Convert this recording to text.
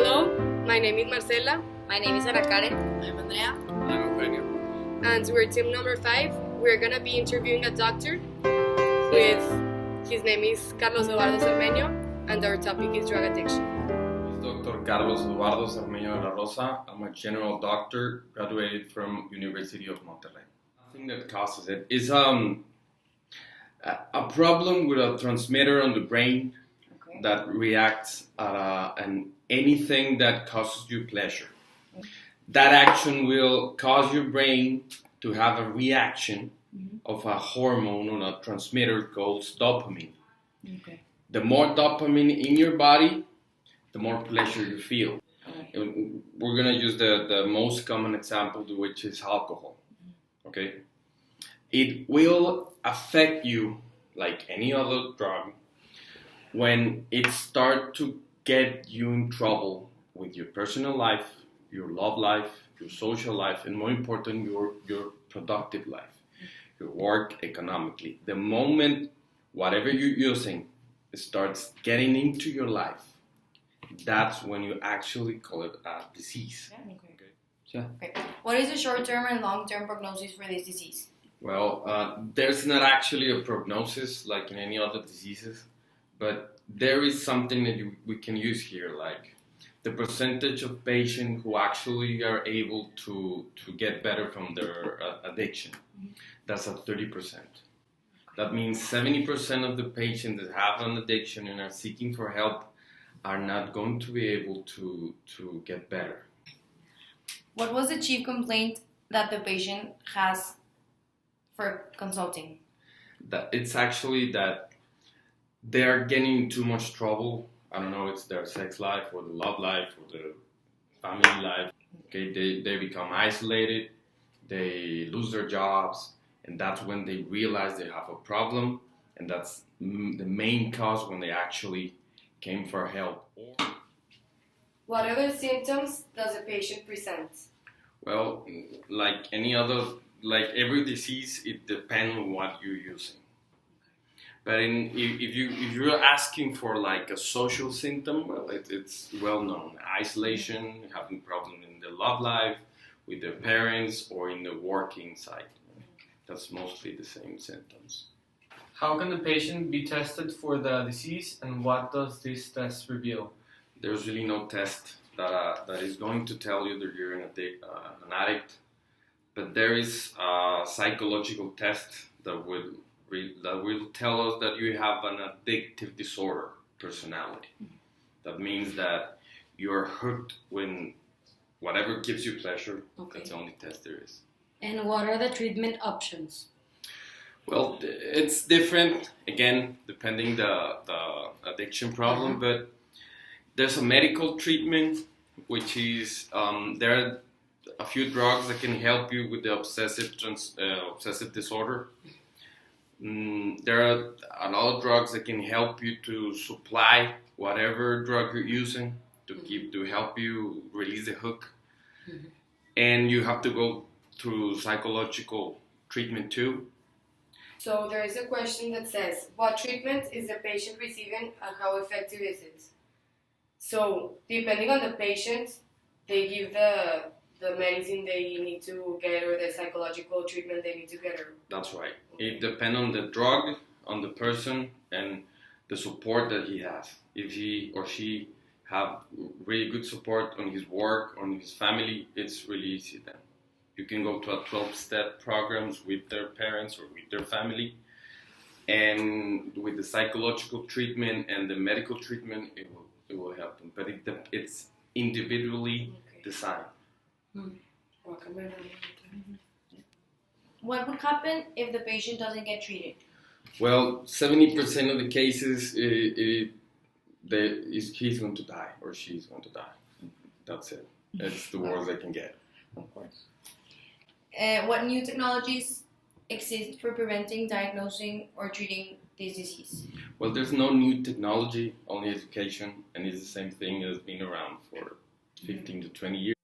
Hello, my name is Marcela. My name is Arriaga. I'm Andrea. I'm Eugenio. And we're team number 5. We're gonna be interviewing a doctor his name is Carlos Eduardo Cermeño, and our topic is drug addiction. It's Dr. Carlos Eduardo Cermeño de la Rosa. I'm a general doctor, graduated from University of Monterrey. Nothing that causes it is a problem with a transmitter on the brain that reacts at anything that causes you pleasure. That action will cause your brain to have a reaction of a hormone or a transmitter called dopamine. Okay. The more dopamine in your body, the more pleasure you feel. We're going to use the most common example, which is alcohol. Okay? It will affect you like any other drug when it starts to get you in trouble with your personal life, your love life, your social life, and more important, your productive life, your work economically. The moment whatever you're using starts getting into your life, that's when you actually call it a disease. Yeah. Okay. Yeah. Okay. What is the short-term and long-term prognosis for this disease? Well, there's not actually a prognosis like in any other diseases, but there is something that we can use here, like the percentage of patients who actually are able to get better from their addiction. That's at 30%. That means 70% of the patients that have an addiction and are seeking for help are not going to be able to get better. What was the chief complaint that the patient has for consulting? That it's actually that they're getting too much trouble. I don't know, it's their sex life or the love life or the family life. Okay, they become isolated, they lose their jobs, and that's when they realize they have a problem, and that's the main cause when they actually came for help. What other symptoms does a patient present? Well, like any other, like every disease, it depends on what you're using. But if you're asking for like a social symptom, well, it's well known. Isolation, having problems in the love life, with their parents, or in the working side. That's mostly the same symptoms. How can the patient be tested for the disease, and what does this test reveal? There's really no test that is going to tell you that you're an addict, but there is a psychological test that will tell us that you have an addictive disorder personality. That means that you're hooked when whatever gives you pleasure. Okay. That's the only test there is. And what are the treatment options? Well, it's different, again, depending the addiction problem, but there's a medical treatment, which is, there are a few drugs that can help you with the obsessive disorder. There are a lot of drugs that can help you to supply whatever drug you're using to help you release the hook. And you have to go through psychological treatment too. So there is a question that says, what treatment is the patient receiving and how effective is it? So depending on the patient, they give the medicine they need to get or the psychological treatment they need to get. That's right. It depends on the drug, on the person, and the support that he has. If he or she have really good support on his work, on his family, it's really easy then. You can go to a 12-step programs with their parents or with their family, and with the psychological treatment and the medical treatment, it will help them. But it's individually designed. What would happen if the patient doesn't get treated? Well, 70% of the cases, he's going to die or she's going to die. That's it. It's the worst they can get. Of course. What new technologies exist for preventing, diagnosing, or treating this disease? Well, there's no new technology, only education, and it's the same thing that's been around for 15 to 20 years.